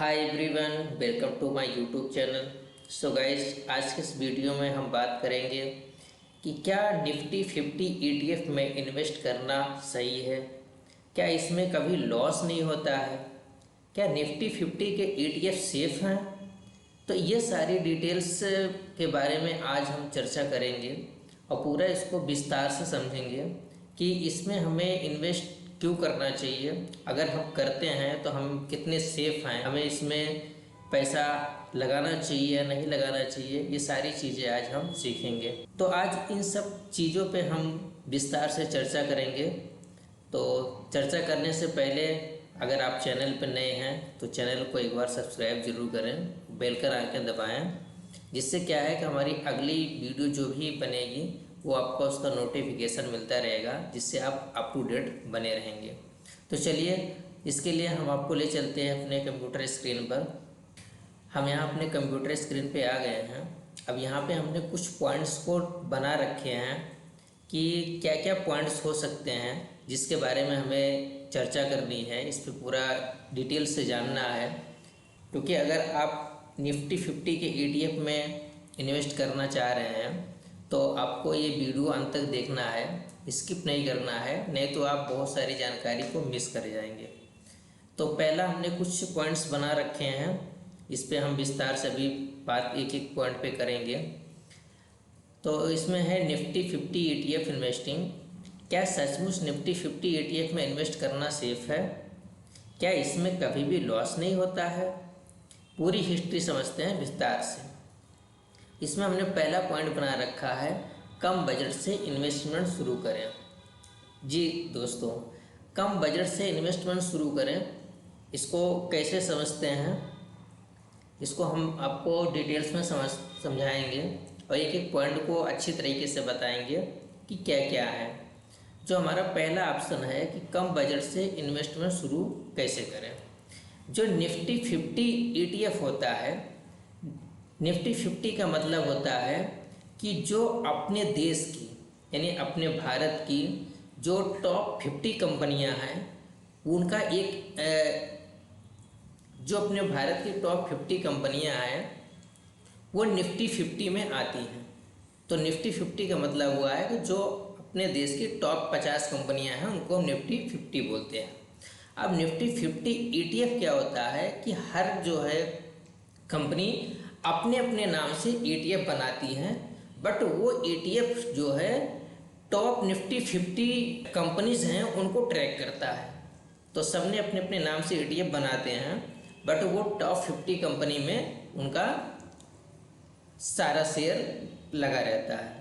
Hi everyone, welcome to my YouTube channel. So guys, आज के इस वीडियो में हम बात करेंगे कि क्या निफ्टी 50 ETF में इन्वेस्ट करना सही है। क्या इसमें कभी लॉस नहीं होता है। क्या निफ्टी 50 के ETF सेफ हैं। तो ये सारी डिटेल्स के बारे में आज हम चर्चा करेंगे और पूरा इसको विस्तार से समझेंगे कि इसमें हमें इन्वेस्ट क्यों करना चाहिए, अगर हम करते हैं तो हम कितने सेफ हैं, हमें इसमें पैसा लगाना चाहिए या नहीं लगाना चाहिए। ये सारी चीज़ें आज हम सीखेंगे। तो आज इन सब चीज़ों पे हम विस्तार से चर्चा करेंगे। तो चर्चा करने से पहले अगर आप चैनल पर नए हैं तो चैनल को एक बार सब्सक्राइब जरूर करें, बेल का आइकन दबाएं, जिससे क्या है कि हमारी अगली वीडियो जो भी बनेगी वो आपको उसका नोटिफिकेशन मिलता रहेगा, जिससे आप अप टू डेट बने रहेंगे। तो चलिए, इसके लिए हम आपको ले चलते हैं अपने कंप्यूटर स्क्रीन पर। हम यहाँ अपने कंप्यूटर स्क्रीन पे आ गए हैं। अब यहाँ पे हमने कुछ पॉइंट्स को बना रखे हैं कि क्या क्या पॉइंट्स हो सकते हैं जिसके बारे में हमें चर्चा करनी है, इस पर पूरा डिटेल से जानना है। क्योंकि अगर आप निफ्टी 50 के ETF में इन्वेस्ट करना चाह रहे हैं तो आपको ये वीडियो अंत तक देखना है, स्किप नहीं करना है, नहीं तो आप बहुत सारी जानकारी को मिस कर जाएंगे। तो पहला हमने कुछ पॉइंट्स बना रखे हैं, इस पे हम विस्तार से अभी बात एक एक पॉइंट पे करेंगे। तो इसमें है निफ्टी 50 ETF इन्वेस्टिंग। क्या सचमुच निफ्टी 50 ETF में इन्वेस्ट करना सेफ है। क्या इसमें कभी भी लॉस नहीं होता है। पूरी हिस्ट्री समझते हैं विस्तार से। इसमें हमने पहला पॉइंट बना रखा है, कम बजट से इन्वेस्टमेंट शुरू करें। जी दोस्तों, कम बजट से इन्वेस्टमेंट शुरू करें, इसको कैसे समझते हैं, इसको हम आपको डिटेल्स में समझाएंगे और एक एक पॉइंट को अच्छी तरीके से बताएंगे कि क्या क्या है। जो हमारा पहला ऑप्शन है कि कम बजट से इन्वेस्टमेंट शुरू कैसे करें। जो निफ्टी 50 ETF होता है, निफ्टी 50 का मतलब होता है कि जो अपने देश की यानी अपने भारत की जो टॉप 50 कंपनियां हैं उनका एक जो अपने भारत की टॉप 50 कंपनियां हैं वो निफ्टी 50 में आती हैं। तो निफ्टी 50 का मतलब हुआ है कि जो अपने देश की टॉप 50 कंपनियां हैं उनको हम निफ्टी 50 बोलते हैं। अब निफ्टी 50 ETF क्या होता है कि हर जो है कंपनी अपने अपने नाम से ETF बनाती हैं, बट वो ETF जो है टॉप निफ्टी 50 कंपनीज हैं उनको ट्रैक करता है। तो सबने अपने अपने नाम से ETF बनाते हैं, बट वो टॉप 50 कंपनी में उनका सारा शेयर लगा रहता है।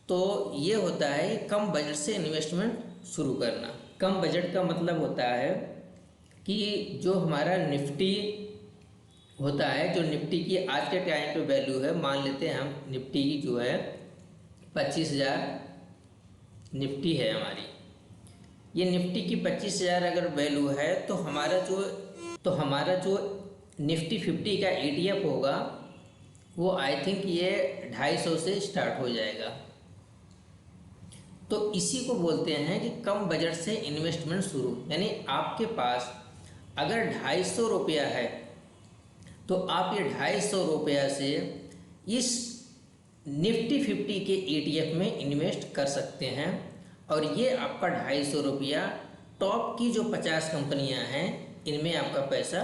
तो ये होता है कम बजट से इन्वेस्टमेंट शुरू करना। कम बजट का मतलब होता है कि जो हमारा निफ्टी होता है, जो निफ्टी की आज के टाइम पे वैल्यू है, मान लेते हैं हम निफ्टी की जो है 25,000 निफ्टी है हमारी। ये निफ्टी की 25,000 अगर वैल्यू है तो हमारा जो निफ्टी 50 का ETF होगा वो आई थिंक ये 250 से स्टार्ट हो जाएगा। तो इसी को बोलते हैं कि कम बजट से इन्वेस्टमेंट शुरू। यानी आपके पास अगर 250 रुपया है तो आप ये 250 रुपया से इस निफ्टी 50 के ETF में इन्वेस्ट कर सकते हैं और ये आपका 250 रुपया टॉप की जो 50 कंपनियां हैं इनमें आपका पैसा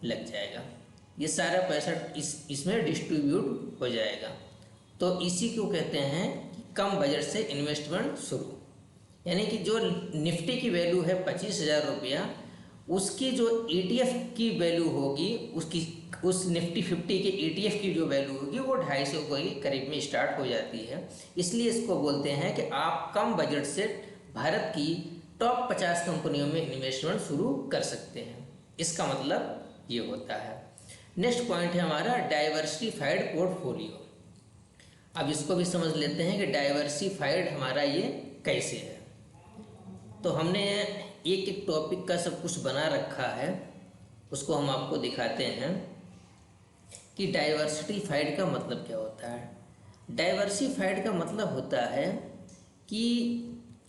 लग जाएगा। ये सारा पैसा इसमें डिस्ट्रीब्यूट हो जाएगा। तो इसी को कहते हैं कि कम बजट से इन्वेस्टमेंट शुरू। यानी कि जो निफ्टी की वैल्यू है 25,000 रुपया, उसकी जो ETF की वैल्यू होगी, उस निफ्टी 50 के ETF की जो वैल्यू होगी वो 250 के करीब में स्टार्ट हो जाती है। इसलिए इसको बोलते हैं कि आप कम बजट से भारत की टॉप 50 कंपनियों में इन्वेस्टमेंट शुरू कर सकते हैं। इसका मतलब ये होता है। नेक्स्ट पॉइंट है हमारा डाइवर्सिफाइड पोर्टफोलियो। अब इसको भी समझ लेते हैं कि डाइवर्सिफाइड हमारा ये कैसे है। तो हमने एक एक टॉपिक का सब कुछ बना रखा है, उसको हम आपको दिखाते हैं कि डाइवर्सिफाइड का मतलब क्या होता है। डाइवर्सिफाइड का मतलब होता है कि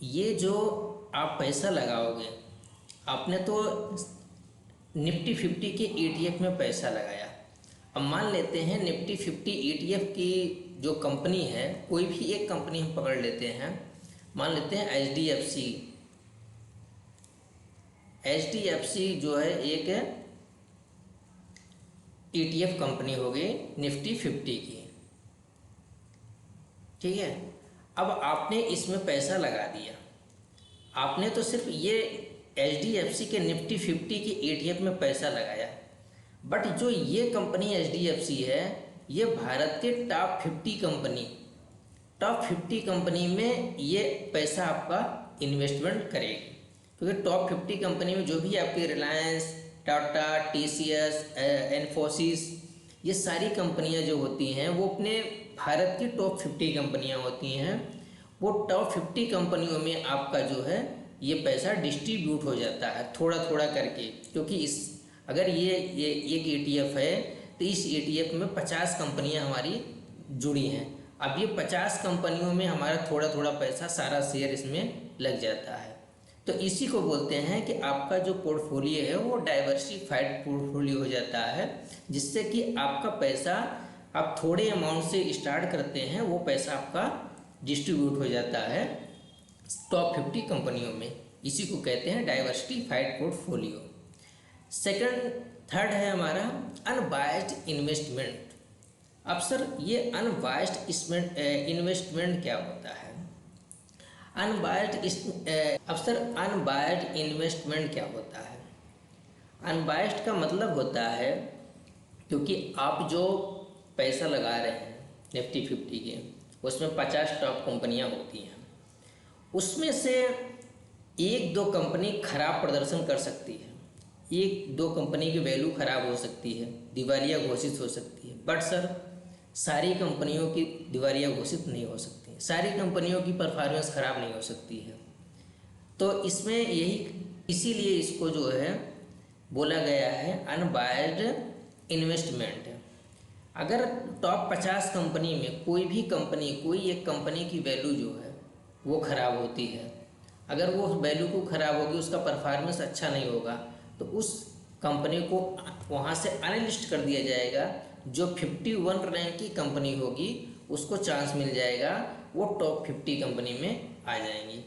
ये जो आप पैसा लगाओगे, आपने तो निफ्टी 50 के ETF में पैसा लगाया। अब मान लेते हैं निफ्टी 50 ETF की जो कंपनी है, कोई भी एक कंपनी हम पकड़ लेते हैं, मान लेते हैं HDFC जो है एक ETF कंपनी हो गई निफ्टी 50 की, ठीक है। अब आपने इसमें पैसा लगा दिया, आपने तो सिर्फ ये HDFC के निफ्टी 50 के ETF में पैसा लगाया, बट जो ये कंपनी HDFC है ये भारत के टॉप 50 कंपनी में ये पैसा आपका इन्वेस्टमेंट करेगी, क्योंकि टॉप 50 कंपनी में जो भी आपके रिलायंस, टाटा, TCS, इन्फोसिस, ये सारी कंपनियां जो होती हैं वो अपने भारत की टॉप 50 कंपनियां होती हैं। वो टॉप 50 कंपनियों में आपका जो है ये पैसा डिस्ट्रीब्यूट हो जाता है थोड़ा थोड़ा करके, क्योंकि अगर ये एक ETF है तो इस ETF में 50 कंपनियां हमारी जुड़ी हैं। अब ये 50 कंपनियों में हमारा थोड़ा थोड़ा पैसा, सारा शेयर इसमें लग जाता है। तो इसी को बोलते हैं कि आपका जो पोर्टफोलियो है वो डाइवर्सिफाइड पोर्टफोलियो हो जाता है, जिससे कि आपका पैसा आप थोड़े अमाउंट से स्टार्ट करते हैं, वो पैसा आपका डिस्ट्रीब्यूट हो जाता है टॉप 50 कंपनियों में। इसी को कहते हैं डाइवर्सिफाइड पोर्टफोलियो। थर्ड है हमारा अनबायस्ड इन्वेस्टमेंट। अब सर ये अनबायस्ड इन्वेस्टमेंट क्या होता है? अनबायस्ड इन्वेस्टमेंट क्या होता है? अनबायस्ड का मतलब होता है, क्योंकि आप जो पैसा लगा रहे हैं निफ्टी 50 के, उसमें 50 टॉप कंपनियां होती हैं, उसमें से एक दो कंपनी खराब प्रदर्शन कर सकती है, एक दो कंपनी की वैल्यू खराब हो सकती है, दिवालिया घोषित हो सकती है, बट सर सारी कंपनियों की दिवालिया घोषित नहीं हो सकती, सारी कंपनियों की परफॉर्मेंस खराब नहीं हो सकती है। तो इसमें इसीलिए इसको जो है बोला गया है अनबायस्ड इन्वेस्टमेंट। अगर टॉप 50 कंपनी में कोई एक कंपनी की वैल्यू जो है वो खराब होती है, अगर वो वैल्यू को खराब होगी, उसका परफॉर्मेंस अच्छा नहीं होगा, तो उस कंपनी को वहाँ से अनलिस्ट कर दिया जाएगा। जो 51 रैंक की कंपनी होगी उसको चांस मिल जाएगा, वो टॉप 50 कंपनी में आ जाएंगी।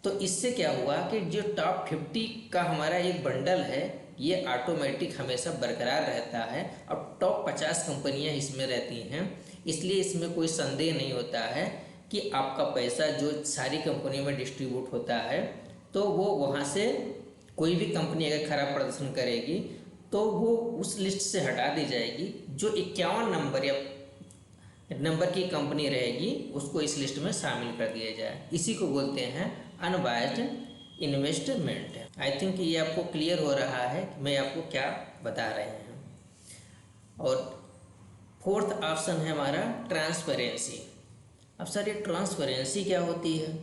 तो इससे क्या हुआ कि जो टॉप 50 का हमारा एक बंडल है ये ऑटोमेटिक हमेशा बरकरार रहता है। अब टॉप 50 कंपनियां इसमें रहती हैं, इसलिए इसमें कोई संदेह नहीं होता है कि आपका पैसा जो सारी कंपनियों में डिस्ट्रीब्यूट होता है, तो वो वहाँ से कोई भी कंपनी अगर खराब प्रदर्शन करेगी तो वो उस लिस्ट से हटा दी जाएगी। जो 51 नंबर या नंबर की कंपनी रहेगी उसको इस लिस्ट में शामिल कर दिया जाए। इसी को बोलते हैं अनबायस्ड इन्वेस्टमेंट। आई थिंक ये आपको क्लियर हो रहा है कि मैं आपको क्या बता रहे हैं। और फोर्थ ऑप्शन है हमारा ट्रांसपेरेंसी। अब सर ये ट्रांसपेरेंसी क्या होती है?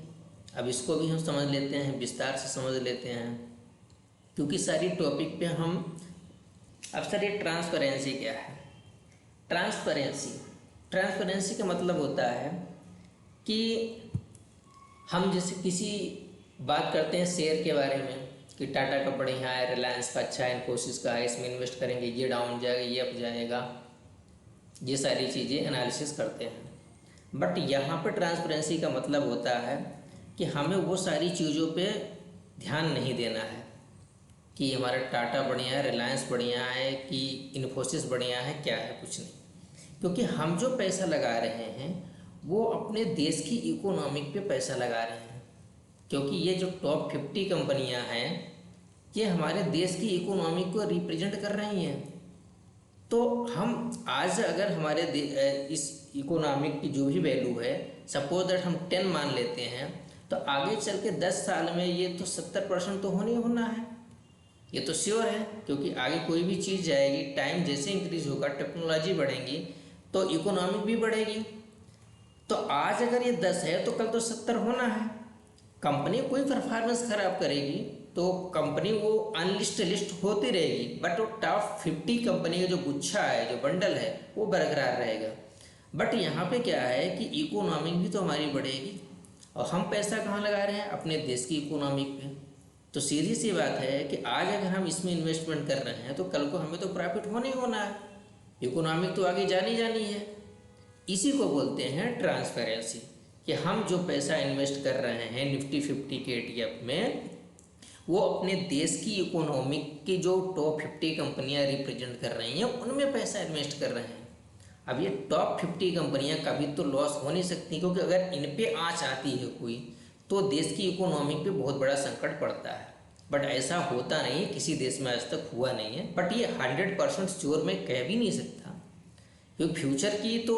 अब इसको भी हम समझ लेते हैं, विस्तार से समझ लेते हैं, क्योंकि सारी टॉपिक पे हम। अब सर ये ट्रांसपेरेंसी क्या है? ट्रांसपेरेंसी का मतलब होता है कि हम जैसे किसी बात करते हैं शेयर के बारे में कि टाटा का बढ़िया है, रिलायंस का अच्छा है, इन्फोसिस का है, इसमें इन्वेस्ट करेंगे, ये डाउन जाएगा, ये अप जाएगा, ये सारी चीज़ें एनालिसिस करते हैं। बट यहाँ पे ट्रांसपेरेंसी का मतलब होता है कि हमें वो सारी चीज़ों पे ध्यान नहीं देना है कि हमारा टाटा बढ़िया है, रिलायंस बढ़िया है, कि इन्फोसिस बढ़िया है, क्या है, कुछ नहीं। क्योंकि हम जो पैसा लगा रहे हैं वो अपने देश की इकोनॉमिक पे पैसा लगा रहे हैं, क्योंकि ये जो टॉप 50 कंपनियां हैं ये हमारे देश की इकोनॉमी को रिप्रेजेंट कर रही हैं। तो हम आज अगर हमारे इस इकोनॉमिक की जो भी वैल्यू है, सपोज दैट हम 10 मान लेते हैं, तो आगे चल के 10 साल में ये तो 70% तो होने होना है, ये तो श्योर है। क्योंकि आगे कोई भी चीज़ जाएगी, टाइम जैसे इंक्रीज होगा, टेक्नोलॉजी बढ़ेगी तो इकोनॉमिक भी बढ़ेगी। तो आज अगर ये 10 है तो कल तो 70 होना है। कंपनी कोई परफॉर्मेंस खराब करेगी तो कंपनी वो अनलिस्ट लिस्ट होती रहेगी, बट वो टॉप 50 कंपनी का जो गुच्छा है, जो बंडल है, वो बरकरार रहेगा। बट यहाँ पे क्या है कि इकोनॉमिक भी तो हमारी बढ़ेगी, और हम पैसा कहाँ लगा रहे हैं? अपने देश की इकोनॉमिक पे। तो सीधी सी बात है कि आज अगर हम इसमें इन्वेस्टमेंट कर रहे हैं तो कल को हमें तो प्रॉफिट होना ही होना है। इकोनॉमिक तो आगे जानी जानी है। इसी को बोलते हैं ट्रांसपेरेंसी, कि हम जो पैसा इन्वेस्ट कर रहे हैं निफ्टी 50 के ETF में, वो अपने देश की इकोनॉमिक की जो टॉप 50 कंपनियां रिप्रेजेंट कर रही हैं उनमें पैसा इन्वेस्ट कर रहे हैं। अब ये टॉप 50 कंपनियां कभी तो लॉस हो नहीं सकती, क्योंकि अगर इन पे आँच आती है कोई तो देश की इकोनॉमी पे बहुत बड़ा संकट पड़ता है। बट ऐसा होता नहीं है, किसी देश में आज तक हुआ नहीं है। बट ये 100% श्योर मैं कह भी नहीं सकता, क्योंकि फ्यूचर की तो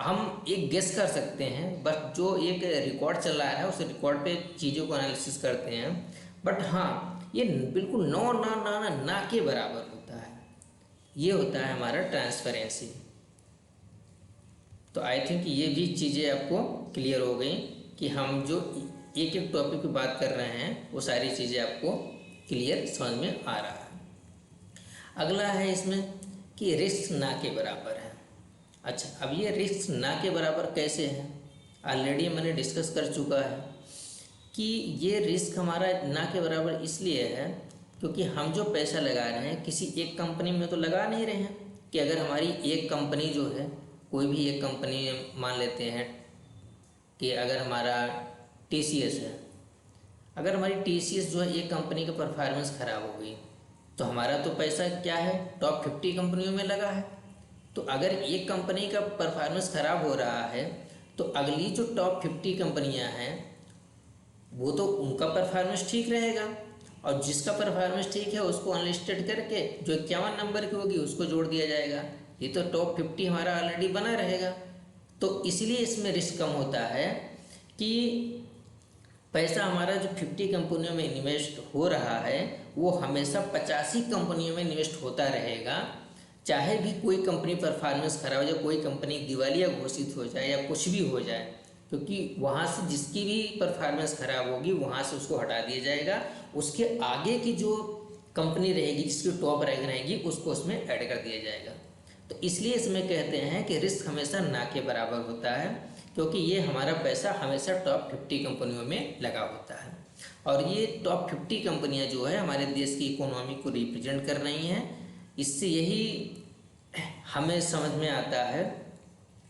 हम एक गेस कर सकते हैं, बट जो एक रिकॉर्ड चल रहा है उस रिकॉर्ड पे चीज़ों को एनालिसिस करते हैं। बट हाँ, ये बिल्कुल नो ना ना ना ना के बराबर होता है। ये होता है हमारा ट्रांसपेरेंसी। तो आई थिंक ये भी चीज़ें आपको क्लियर हो गई कि हम जो एक एक टॉपिक पे बात कर रहे हैं वो सारी चीज़ें आपको क्लियर समझ में आ रहा है। अगला है इसमें कि रिस्क ना के बराबर है। अच्छा, अब ये रिस्क ना के बराबर कैसे है, ऑलरेडी मैंने डिस्कस कर चुका है कि ये रिस्क हमारा ना के बराबर इसलिए है क्योंकि हम जो पैसा लगा रहे हैं किसी एक कंपनी में तो लगा नहीं रहे हैं। कि अगर हमारी एक कंपनी जो है, कोई भी एक कंपनी मान लेते हैं कि अगर हमारा TCS है, अगर हमारी TCS जो है एक कंपनी का परफॉर्मेंस ख़राब हो गई तो हमारा तो पैसा क्या है, टॉप 50 कंपनियों में लगा है। तो अगर एक कंपनी का परफॉर्मेंस ख़राब हो रहा है तो अगली जो टॉप 50 कंपनियां हैं वो तो उनका परफॉर्मेंस ठीक रहेगा, और जिसका परफॉर्मेंस ठीक है उसको अनलिस्टेड करके जो 51 नंबर की होगी उसको जोड़ दिया जाएगा। ये तो टॉप 50 हमारा ऑलरेडी बना रहेगा। तो इसलिए इसमें रिस्क कम होता है कि पैसा हमारा जो 50 कंपनियों में इन्वेस्ट हो रहा है वो हमेशा 85 कंपनियों में इन्वेस्ट होता रहेगा। चाहे भी कोई कंपनी परफॉर्मेंस खराब हो जाए, कोई कंपनी दिवालिया घोषित हो जाए या कुछ भी हो जाए, क्योंकि वहाँ से जिसकी भी परफॉर्मेंस ख़राब होगी वहाँ से उसको हटा दिया जाएगा। उसके आगे की जो कंपनी रहेगी जिसकी टॉप रैंक रहेगी उसको उसमें ऐड कर दिया जाएगा। तो इसलिए इसमें कहते हैं कि रिस्क हमेशा ना के बराबर होता है, क्योंकि ये हमारा पैसा हमेशा टॉप 50 कंपनियों में लगा होता है। और ये टॉप 50 कंपनियाँ जो है हमारे देश की इकोनॉमी को रिप्रेजेंट कर रही हैं। इससे यही हमें समझ में आता है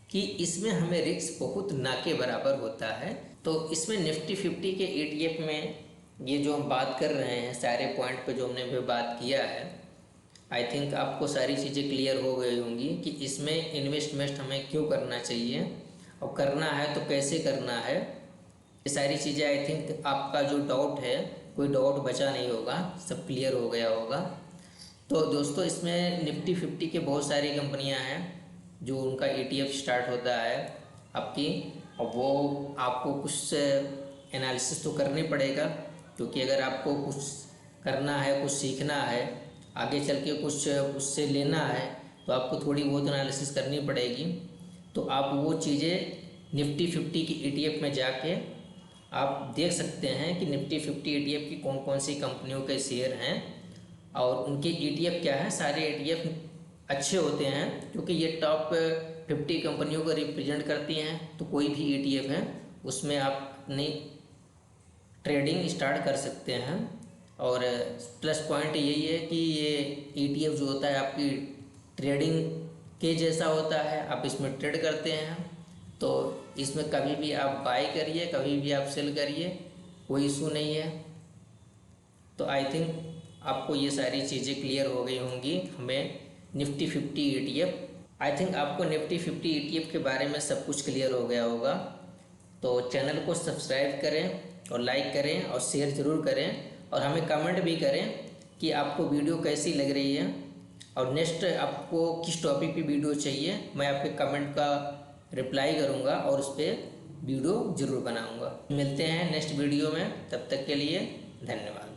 कि इसमें हमें रिस्क बहुत ना के बराबर होता है। तो इसमें निफ्टी 50 के ETF में ये जो हम बात कर रहे हैं सारे पॉइंट पे जो हमने भी बात किया है, आई थिंक आपको सारी चीज़ें क्लियर हो गई होंगी कि इसमें इन्वेस्टमेंट हमें क्यों करना चाहिए और करना है तो कैसे करना है। ये सारी चीज़ें आई थिंक आपका जो डाउट है कोई डाउट बचा नहीं होगा, सब क्लियर हो गया होगा। तो दोस्तों इसमें निफ्टी 50 के बहुत सारी कंपनियां हैं जो उनका ETF स्टार्ट होता है आपकी, और वो आपको कुछ एनालिसिस तो करनी पड़ेगा, क्योंकि अगर आपको कुछ करना है, कुछ सीखना है, आगे चल के कुछ उससे लेना है तो आपको थोड़ी बहुत एनालिसिस करनी पड़ेगी। तो आप वो चीज़ें निफ्टी 50 की ETF में जाके आप देख सकते हैं कि निफ्टी 50 ETF की कौन कौन सी कंपनियों के शेयर हैं और उनके ETF क्या है। सारे ETF अच्छे होते हैं क्योंकि ये टॉप 50 कंपनियों को रिप्रेजेंट करती हैं। तो कोई भी ETF है उसमें आप अपनी ट्रेडिंग स्टार्ट कर सकते हैं। और प्लस पॉइंट यही है कि ये ETF जो होता है आपकी ट्रेडिंग के जैसा होता है, आप इसमें ट्रेड करते हैं तो इसमें कभी भी आप बाय करिए, कभी भी आप सेल करिए, कोई इशू नहीं है। तो आई थिंक आपको ये सारी चीज़ें क्लियर हो गई होंगी हमें निफ्टी 50 ETF। आई थिंक आपको निफ्टी 50 ETF के बारे में सब कुछ क्लियर हो गया होगा। तो चैनल को सब्सक्राइब करें और लाइक करें और शेयर ज़रूर करें, और हमें कमेंट भी करें कि आपको वीडियो कैसी लग रही है और नेक्स्ट आपको किस टॉपिक पे वीडियो चाहिए। मैं आपके कमेंट का रिप्लाई करूँगा और उस पर वीडियो ज़रूर बनाऊँगा। मिलते हैं नेक्स्ट वीडियो में, तब तक के लिए धन्यवाद।